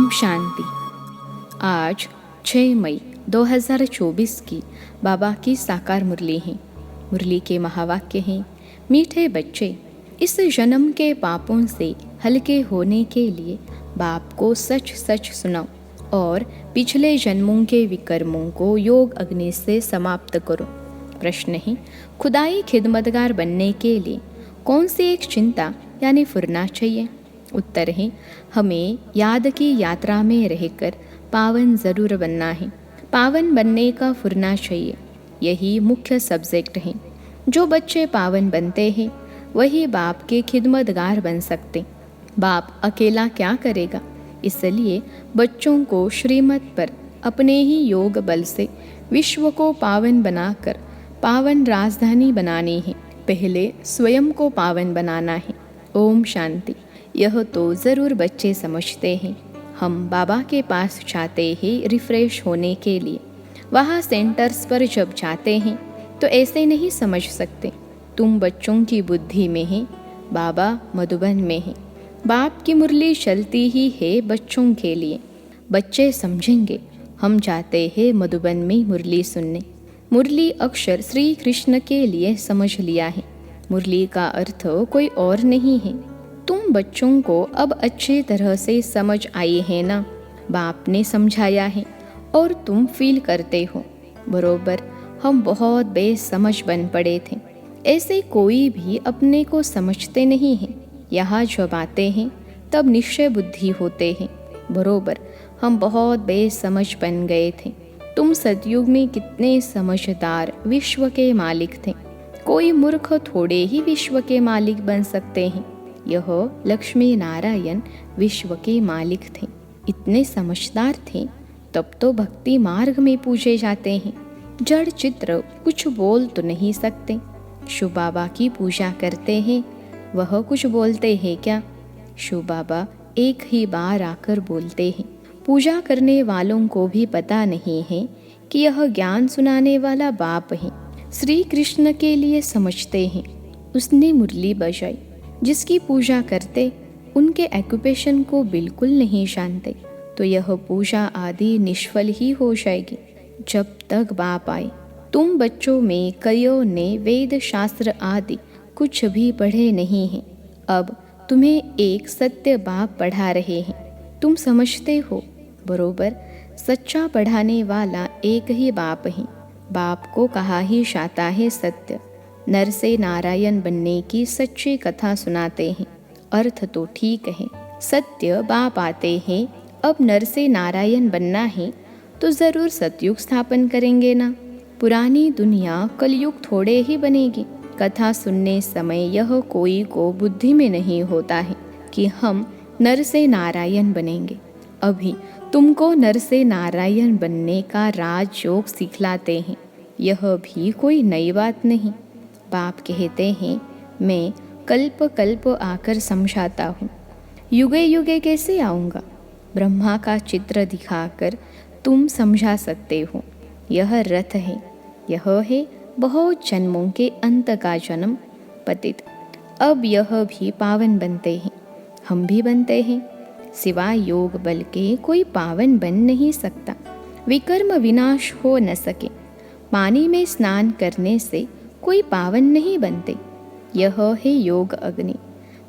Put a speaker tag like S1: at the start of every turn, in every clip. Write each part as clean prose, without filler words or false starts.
S1: ओम शांति। आज 6 मई 2024 की बाबा की साकार मुरली है। मुरली के महावाक्य हैं, मीठे बच्चे, इस जन्म के पापों से हल्के होने के लिए बाप को सच सच सुनाओ और पिछले जन्मों के विकर्मों को योग अग्नि से समाप्त करो। प्रश्न है, खुदाई खिदमतगार बनने के लिए कौन सी एक चिंता यानी फुरना चाहिए? उत्तर है, हमें याद की यात्रा में रहकर पावन ज़रूर बनना है। पावन बनने का फुरना चाहिए, यही मुख्य सब्जेक्ट है। जो बच्चे पावन बनते हैं वही बाप के खिदमतगार बन सकते। बाप अकेला क्या करेगा, इसलिए बच्चों को श्रीमत पर अपने ही योग बल से विश्व को पावन बनाकर पावन राजधानी बनानी है। पहले स्वयं को पावन बनाना है। ओम शांति। यह तो ज़रूर बच्चे समझते हैं। हम बाबा के पास जाते हैं रिफ़्रेश होने के लिए। वहाँ सेंटर्स पर जब जाते हैं तो ऐसे नहीं समझ सकते। तुम बच्चों की बुद्धि में है, बाबा मधुबन में है। बाप की मुरली चलती ही है बच्चों के लिए। बच्चे समझेंगे, हम जाते हैं मधुबन में मुरली सुनने। मुरली अक्षर श्री कृष्ण के लिए समझ लिया है। मुरली का अर्थ कोई और नहीं है। तुम बच्चों को अब अच्छी तरह से समझ आई है ना? बाप ने समझाया है और तुम फील करते हो। बरोबर हम बहुत बेसमझ बन पड़े थे। ऐसे कोई भी अपने को समझते नहीं हैं। यहाँ जब आते हैं तब निश्चय बुद्धि होते हैं। बरोबर हम बहुत बेसमझ बन गए थे। तुम सतयुग में कितने समझदार विश्व के मालिक थे। कोई मूर्ख थोड़े ही विश्व के मालिक बन सकते हैं। यह लक्ष्मी नारायण विश्व के मालिक थे। इतने समझदार थे, तब तो भक्ति मार्ग में पूजे जाते हैं। जड़ चित्र कुछ बोल तो नहीं सकते। शिव बाबा की पूजा करते हैं, वह कुछ बोलते हैं क्या? शिव बाबा एक ही बार आकर बोलते हैं। पूजा करने वालों को भी पता नहीं है कि यह ज्ञान सुनाने वाला बाप है। श्री कृष्ण के लिए समझते हैं। उसने मुरली बजाई। जिसकी पूजा करते उनके ऑक्यूपेशन को बिल्कुल नहीं जानते, तो यह पूजा आदि निष्फल ही हो जाएगी जब तक बाप आए। तुम बच्चों में कईयों ने वेद शास्त्र आदि कुछ भी पढ़े नहीं हैं। अब तुम्हें एक सत्य बाप पढ़ा रहे हैं। तुम समझते हो। बरोबर सच्चा पढ़ाने वाला एक ही बाप है। बाप को कहा ही जाता है सत्य। नर से नारायण बनने की सच्ची कथा सुनाते हैं। अर्थ तो ठीक है, सत्य बाप आते हैं। अब नर से नारायण बनना है तो ज़रूर सतयुग स्थापन करेंगे ना। पुरानी दुनिया कलयुग थोड़े ही बनेगी। कथा सुनने समय यह कोई को बुद्धि में नहीं होता है कि हम नर से नारायण बनेंगे। अभी तुमको नर से नारायण बनने का राजयोग सिखलाते हैं। यह भी कोई नई बात नहीं। बाप कहते हैं, मैं कल्प कल्प आकर समझाता हूँ। युगे युगे कैसे आऊँगा? ब्रह्मा का चित्र दिखाकर तुम समझा सकते हो। यह रथ है, यह है बहुत जन्मों के अंत का जन्म पतित। अब यह भी पावन बनते हैं, हम भी बनते हैं। सिवाय योग बल के कोई पावन बन नहीं सकता। विकर्म विनाश हो न सके। पानी में स्नान करने से कोई पावन नहीं बनते। यह है योग अग्नि।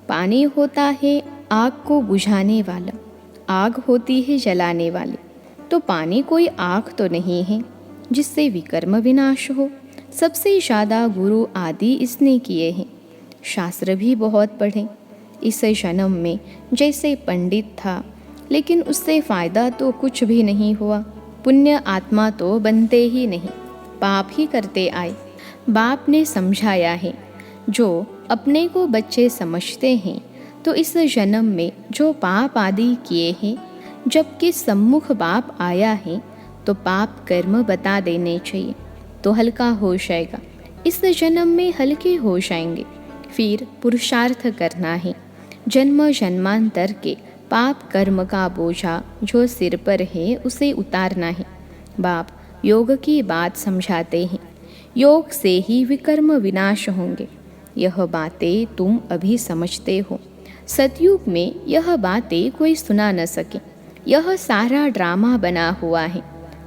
S1: पानी होता है आग को बुझाने वाला, आग होती है जलाने वाली। तो पानी कोई आग तो नहीं है जिससे विकर्म विनाश हो। सबसे ज़्यादा गुरु आदि इसने किए हैं। शास्त्र भी बहुत पढ़े। इस जन्म में जैसे पंडित था, लेकिन उससे फ़ायदा तो कुछ भी नहीं हुआ। पुण्य आत्मा तो बनते ही नहीं, पाप ही करते आए। बाप ने समझाया है, जो अपने को बच्चे समझते हैं तो इस जन्म में जो पाप आदि किए हैं, जबकि सम्मुख बाप आया है तो पाप कर्म बता देने चाहिए तो हल्का हो जाएगा। इस जन्म में हल्के हो जाएंगे। फिर पुरुषार्थ करना है। जन्म जन्मांतर के पाप कर्म का बोझा जो सिर पर है उसे उतारना है। बाप योग की बात समझाते हैं। योग से ही विकर्म विनाश होंगे। यह बातें तुम अभी समझते हो। सतयुग में यह बातें कोई सुना न सके। यह सारा ड्रामा बना हुआ है।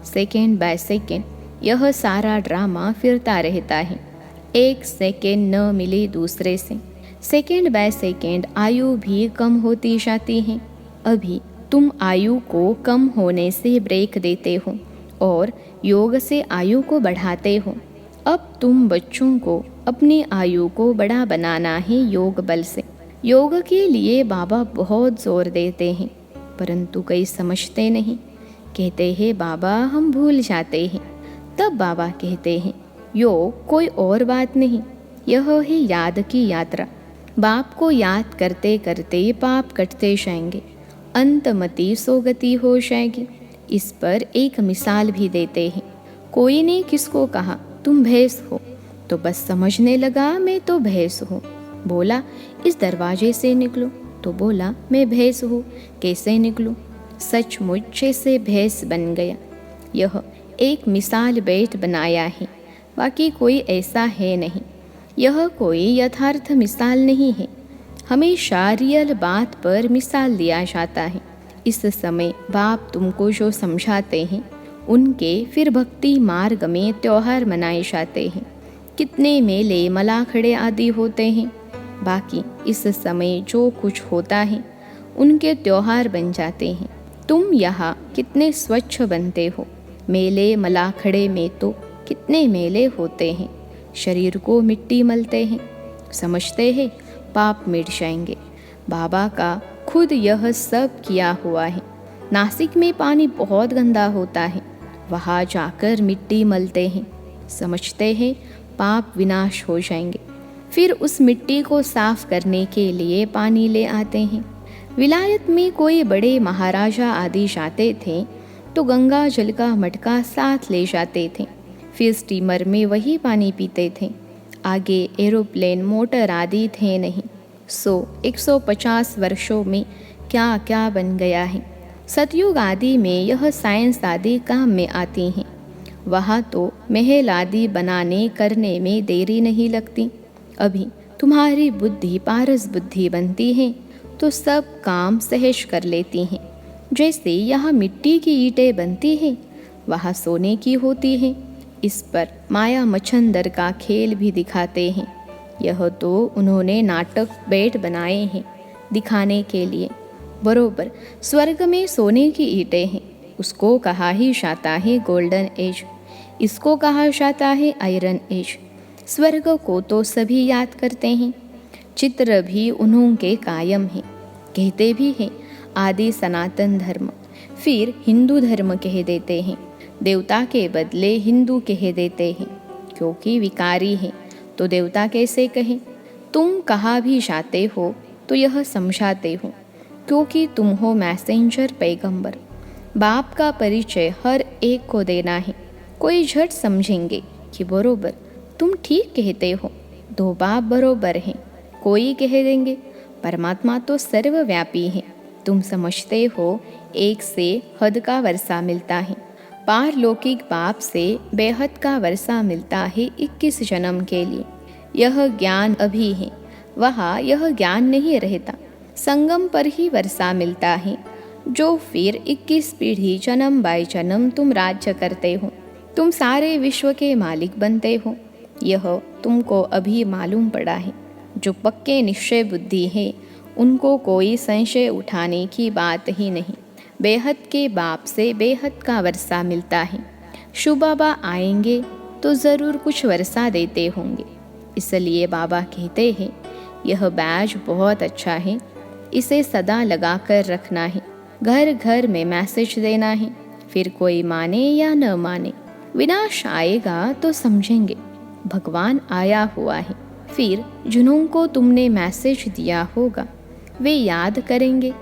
S1: सेकेंड बाय सेकेंड यह सारा ड्रामा फिरता रहता है। एक सेकेंड न मिले दूसरे से, सेकेंड बाय सेकेंड आयु भी कम होती जाती है। अभी तुम आयु को कम होने से ब्रेक देते हो और योग से आयु को बढ़ाते हो। अब तुम बच्चों को अपनी आयु को बड़ा बनाना है योग बल से। योग के लिए बाबा बहुत जोर देते हैं, परंतु कई समझते नहीं। कहते हैं बाबा हम भूल जाते हैं। तब बाबा कहते हैं योग कोई और बात नहीं, यह है याद की यात्रा। बाप को याद करते करते पाप कटते जाएंगे, अंतमति सोगति हो जाएगी। इस पर एक मिसाल भी देते हैं। कोई ने किसको कहा तुम भैंस हो, तो बस समझने लगा मैं तो भैंस हूँ। बोला इस दरवाजे से निकलो, तो बोला मैं भैंस हूँ, कैसे निकलूँ। सचमुच जैसे भैंस बन गया। यह एक मिसाल बैठ बनाया है, बाकी कोई ऐसा है नहीं। यह कोई यथार्थ मिसाल नहीं है, हमेशा रियल बात पर मिसाल दिया जाता है। इस समय बाप तुमको जो समझाते हैं उनके फिर भक्ति मार्ग में त्योहार मनाए जाते हैं। कितने मेले मलाखड़े आदि होते हैं। बाकी इस समय जो कुछ होता है उनके त्योहार बन जाते हैं। तुम यहाँ कितने स्वच्छ बनते हो। मेले मलाखड़े में तो कितने मेले होते हैं। शरीर को मिट्टी मलते हैं, समझते हैं पाप मिट जाएंगे। बाबा का खुद यह सब किया हुआ है। नासिक में पानी बहुत गंदा होता है, वहाँ जाकर मिट्टी मलते हैं, समझते हैं पाप विनाश हो जाएंगे। फिर उस मिट्टी को साफ करने के लिए पानी ले आते हैं। विलायत में कोई बड़े महाराजा आदि जाते थे तो गंगा जल का मटका साथ ले जाते थे, फिर स्टीमर में वही पानी पीते थे। आगे एरोप्लेन मोटर आदि थे नहीं। 150 वर्षों में क्या क्या बन गया है। सतयुग आदि में यह साइंस आदि काम में आती हैं। वहाँ तो महल आदि बनाने करने में देरी नहीं लगती। अभी तुम्हारी बुद्धि पारस बुद्धि बनती है तो सब काम सहज कर लेती हैं। जैसे यहाँ मिट्टी की ईंटें बनती हैं, वहाँ सोने की होती हैं। इस पर माया मच्छंदर का खेल भी दिखाते हैं। यह तो उन्होंने नाटक बैठ बनाए हैं दिखाने के लिए। बरोबर स्वर्ग में सोने की ईंटें हैं, उसको कहा ही जाता है गोल्डन एज, इसको कहा जाता है आयरन एज। स्वर्ग को तो सभी याद करते हैं, चित्र भी उन्हों के कायम हैं। कहते भी हैं आदि सनातन धर्म, फिर हिंदू धर्म कह देते हैं। देवता के बदले हिंदू कह देते हैं, क्योंकि विकारी हैं तो देवता कैसे कहें। तुम कहा भी जाते हो तो यह समझाते हो, क्योंकि तुम हो मैसेंजर पैगंबर। बाप का परिचय हर एक को देना है। कोई झट समझेंगे कि बरोबर तुम ठीक कहते हो, दो बाप बरोबर हैं। कोई कह देंगे परमात्मा तो सर्वव्यापी है, तुम समझते हो एक से हद का वर्षा मिलता है। पारलौकिक बाप से बेहद का वर्षा मिलता है 21 जन्म के लिए। यह ज्ञान अभी है, वहाँ यह ज्ञान नहीं रहता। संगम पर ही वर्षा मिलता है, जो फिर 21 पीढ़ी जन्म बाय जन्म तुम राज्य करते हो। तुम सारे विश्व के मालिक बनते हो। यह तुमको अभी मालूम पड़ा है। जो पक्के निश्चय बुद्धि है उनको कोई संशय उठाने की बात ही नहीं। बेहद के बाप से बेहद का वर्षा मिलता है। शिव बाबा आएंगे तो ज़रूर कुछ वर्षा देते होंगे। इसलिए बाबा कहते हैं यह बैज बहुत अच्छा है, इसे सदा लगा कर रखना है। घर घर में मैसेज देना है, फिर कोई माने या न माने। विनाश आएगा तो समझेंगे भगवान आया हुआ है। फिर जिन्हों को तुमने मैसेज दिया होगा वे याद करेंगे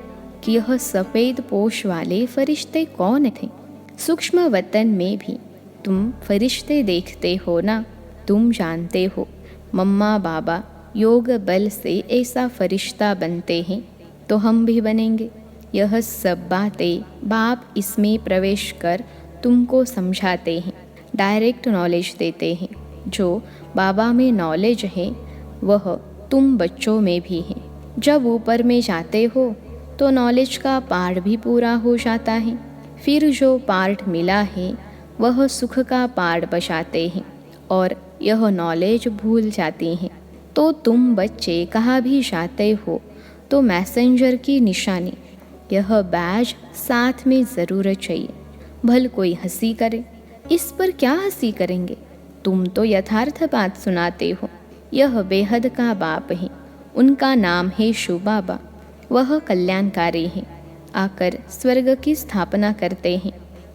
S1: कि यह सफ़ेद पोश वाले फरिश्ते कौन थे। सूक्ष्म वतन में भी तुम फरिश्ते देखते हो ना, तुम जानते हो मम्मा बाबा योग बल से ऐसा फरिश्ता बनते हैं तो हम भी बनेंगे। यह सब बातें बाप इसमें प्रवेश कर तुमको समझाते हैं, डायरेक्ट नॉलेज देते हैं। जो बाबा में नॉलेज है वह तुम बच्चों में भी है। जब ऊपर में जाते हो तो नॉलेज का पार्ट भी पूरा हो जाता है। फिर जो पार्ट मिला है वह सुख का पार्ट बचाते हैं और यह नॉलेज भूल जाती हैं। तो तुम बच्चे कहाँ भी जाते हो तो मैसेंजर की निशानी, यह बैज साथ में ज़रूर चाहिए। भल कोई हंसी करे, इस पर क्या हंसी करेंगे, तुम तो यथार्थ बात सुनाते हो। यह बेहद का बाप है, उनका नाम है शिव बाबा। वह कल्याणकारी हैं, आकर स्वर्ग की स्थापना करते हैं।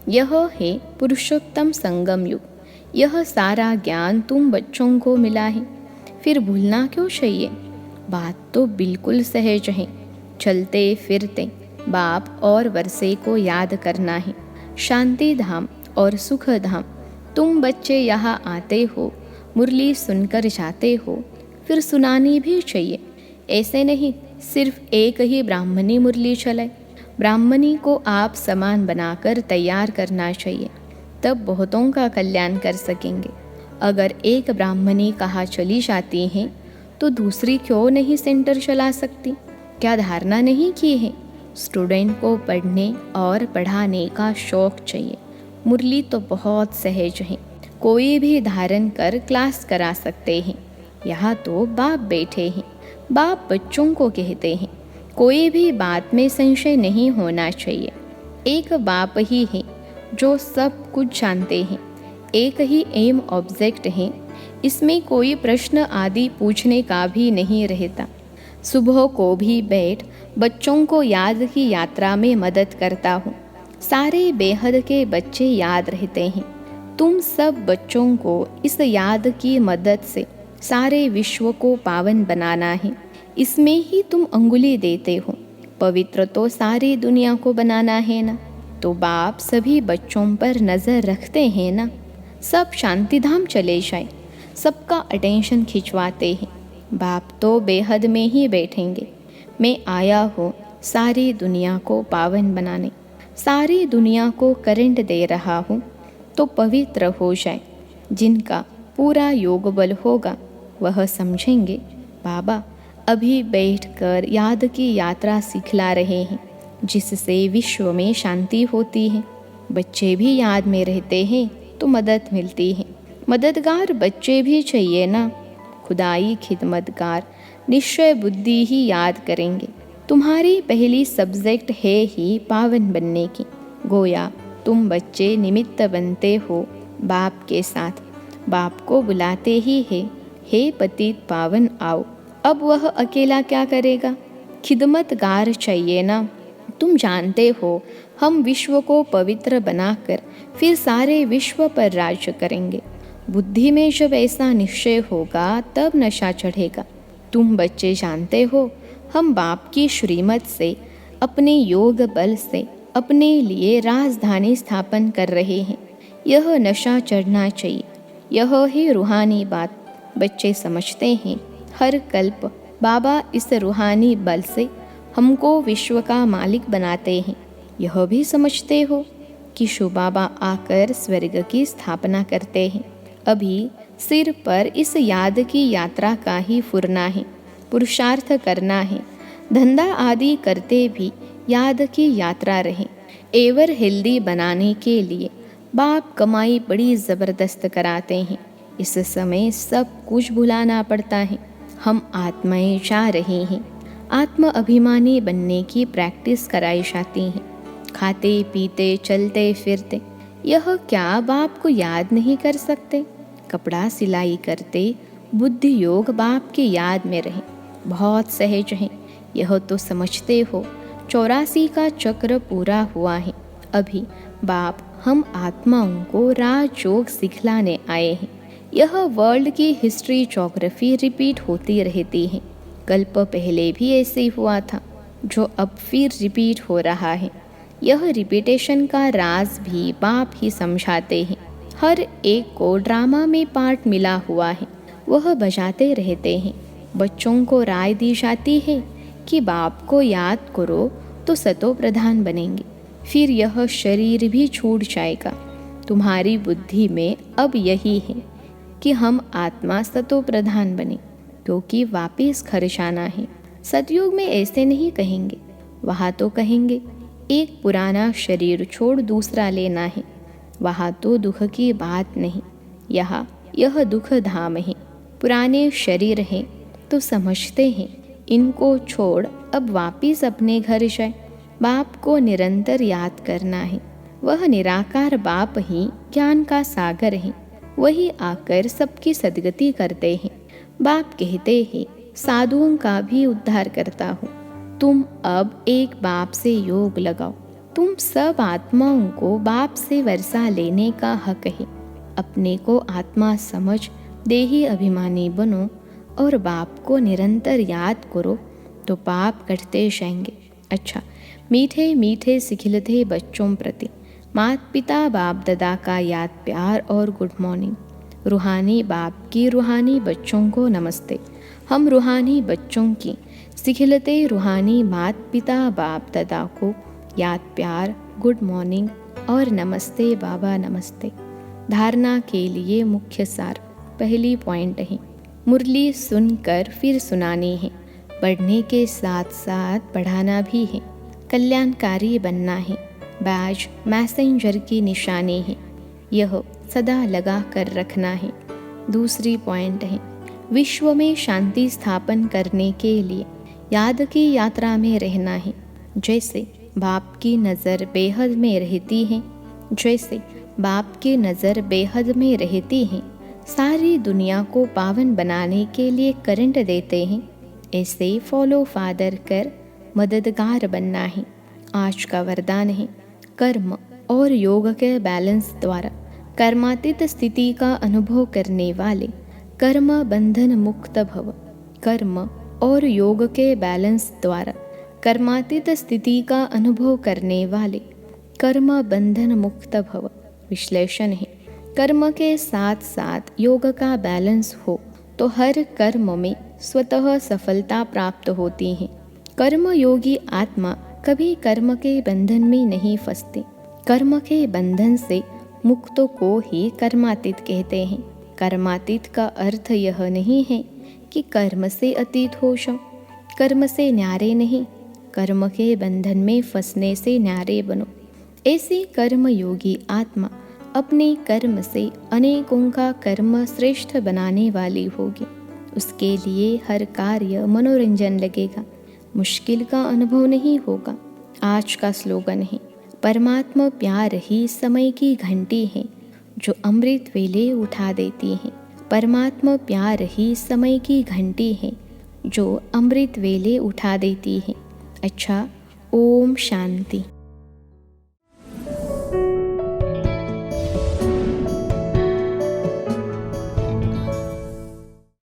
S1: यह है पुरुषोत्तम संगम युग। यह सारा ज्ञान तुम बच्चों को मिला है, फिर भूलना क्यों चाहिए। बात तो बिल्कुल सहज है। चलते फिरते बाप और वर्षे को याद करना है। शांति धाम और सुख धाम। तुम बच्चे यहाँ आते हो, मुरली सुनकर जाते हो, फिर सुनानी भी चाहिए। ऐसे नहीं सिर्फ एक ही ब्राह्मणी मुरली चलाए। ब्राह्मणी को आप समान बनाकर तैयार करना चाहिए, तब बहुतों का कल्याण कर सकेंगे। अगर एक ब्राह्मणी कहाँ चली जाती हैं तो दूसरी क्यों नहीं सेंटर चला सकती। क्या धारणा नहीं की है। स्टूडेंट को पढ़ने और पढ़ाने का शौक चाहिए। मुरली तो बहुत सहज है, कोई भी धारण कर क्लास करा सकते हैं। यहाँ तो बाप बैठे हैं, बाप बच्चों को कहते हैं। कोई भी बात में संशय नहीं होना चाहिए। एक बाप ही है जो सब कुछ जानते हैं। एक ही एम ऑब्जेक्ट है, इसमें कोई प्रश्न आदि पूछने का भी नहीं रहता। सुबह को भी बैठ बच्चों को याद की यात्रा में मदद करता हूँ। सारे बेहद के बच्चे याद रहते हैं। तुम सब बच्चों को इस याद की मदद से सारे विश्व को पावन बनाना है। इसमें ही तुम अंगुली देते हो। पवित्र तो सारी दुनिया को बनाना है ना। तो बाप सभी बच्चों पर नज़र रखते हैं ना। सब शांतिधाम चले जाए, सबका अटेंशन खिंचवाते हैं। बाप तो बेहद में ही बैठेंगे। मैं आया हूँ सारी दुनिया को पावन बनाने, सारी दुनिया को करंट दे रहा हूँ तो पवित्र हो जाए। जिनका पूरा योग बल होगा वह समझेंगे बाबा अभी बैठकर याद की यात्रा सिखला रहे हैं, जिससे विश्व में शांति होती है। बच्चे भी याद में रहते हैं तो मदद मिलती है। मददगार बच्चे भी चाहिए ना। खुदाई खिदमतगार निश्चय बुद्धि ही याद करेंगे। तुम्हारी पहली सब्जेक्ट है ही पावन बनने की। गोया तुम बच्चे निमित्त बनते हो बाप के साथ। बाप को बुलाते ही है, हे पतित पावन आओ। अब वह अकेला क्या करेगा। खिदमतगार चाहिए ना। तुम जानते हो हम विश्व को पवित्र बनाकर फिर सारे विश्व पर राज्य करेंगे। बुद्धि में जब ऐसा निश्चय होगा तब नशा चढ़ेगा। तुम बच्चे जानते हो हम बाप की श्रीमत से अपने योग बल से अपने लिए राजधानी स्थापन कर रहे हैं। यह नशा चढ़ना चाहिए। यह है रूहानी बात। बच्चे समझते हैं हर कल्प बाबा इस रूहानी बल से हमको विश्व का मालिक बनाते हैं। यह भी समझते हो कि शिव बाबा आकर स्वर्ग की स्थापना करते हैं। अभी सिर पर इस याद की यात्रा का ही फुरना है, पुरुषार्थ करना है। धंधा आदि करते भी याद की यात्रा रहे। एवर हेल्दी बनाने के लिए बाप कमाई बड़ी ज़बरदस्त कराते हैं। इस समय सब कुछ भुलाना पड़ता है। हम आत्माएं जा रही हैं। आत्म अभिमानी बनने की प्रैक्टिस कराई जाती है। खाते पीते चलते फिरते यह क्या बाप को याद नहीं कर सकते। कपड़ा सिलाई करते बुद्धि योग बाप की याद में रहे। बहुत सहज है। यह तो समझते हो 84 का चक्र पूरा हुआ है। अभी बाप हम आत्माओं को राजयोग सिखलाने आए हैं। यह वर्ल्ड की हिस्ट्री ज्योग्राफी रिपीट होती रहती है। कल्प पहले भी ऐसे ही हुआ था, जो अब फिर रिपीट हो रहा है। यह रिपीटेशन का राज भी बाप ही समझाते हैं। हर एक को ड्रामा में पार्ट मिला हुआ है, वह बजाते रहते हैं। बच्चों को राय दी जाती है कि बाप को याद करो तो सतो प्रधान बनेंगे। फिर यह शरीर भी छूट जाएगा। तुम्हारी बुद्धि में अब यही है कि हम आत्मा सतो प्रधान बने, क्योंकि वापिस घर जाना है। सतयुग में ऐसे नहीं कहेंगे, वहाँ तो कहेंगे एक पुराना शरीर छोड़ दूसरा लेना है। वहाँ तो दुख की बात नहीं, यहाँ यह दुख धाम है। पुराने शरीर हैं तो समझते हैं इनको छोड़ अब वापिस अपने घर जाए। बाप को निरंतर याद करना है। वह निराकार बाप ही ज्ञान का सागर है। वही आकर सबकी सद्गति करते हैं। बाप कहते हैं साधुओं का भी उद्धार करता हूँ। तुम अब एक बाप से योग लगाओ। तुम सब आत्माओं को बाप से वर्षा लेने का हक है। अपने को आत्मा समझ देही अभिमानी बनो और बाप को निरंतर याद करो तो पाप कटते जाएंगे। अच्छा, मीठे मीठे सिखिलते बच्चों प्रति माता पिता बाप दादा का याद प्यार और गुड मॉर्निंग। रूहानी बाप की रूहानी बच्चों को नमस्ते। हम रूहानी बच्चों की सिखिलते रूहानी माता पिता बाप दादा को याद प्यार, गुड मॉर्निंग और नमस्ते बाबा नमस्ते। धारणा के लिए मुख्य सार पहली पॉइंट है, मुरली सुनकर फिर सुनानी है। पढ़ने के साथ साथ पढ़ाना भी है। कल्याणकारी बनना है। बैज मैसेंजर की निशानी है, यह सदा लगा कर रखना है। दूसरी पॉइंट है, विश्व में शांति स्थापन करने के लिए याद की यात्रा में रहना है। जैसे बाप की नज़र बेहद में रहती है, जैसे बाप की नज़र बेहद में रहती है, सारी दुनिया को पावन बनाने के लिए करंट देते हैं, ऐसे फॉलो फादर कर मददगार बनना है। आज का वरदान है, कर्म और योग के बैलेंस द्वारा कर्मातीत स्थिति का अनुभव करने वाले कर्म बंधन मुक्त भव। कर्म और योग के बैलेंस द्वारा कर्मातीत स्थिति का अनुभव करने वाले कर्म बंधन मुक्त भव। विश्लेषण है, कर्म के साथ साथ योग का बैलेंस हो तो हर कर्म में स्वतः सफलता प्राप्त होती है। कर्म योगी आत्मा कभी कर्म के बंधन में नहीं फंसते। कर्म के बंधन से मुक्त को ही कर्मातीत कहते हैं। कर्मातीत का अर्थ यह नहीं है कि कर्म से अतीत हो जाओ। कर्म से न्यारे नहीं, कर्म के बंधन में फंसने से न्यारे बनो। ऐसी कर्म योगी आत्मा अपने कर्म से अनेकों का कर्म श्रेष्ठ बनाने वाली होगी। उसके लिए हर कार्य मनोरंजन लगेगा, मुश्किल का अनुभव नहीं होगा। आज का स्लोगन है, परमात्मा प्यार ही समय की घंटी है जो अमृत वेले उठा देती है। परमात्मा प्यार ही समय की घंटी है जो अमृत वेले उठा देती है। अच्छा, ओम शांति।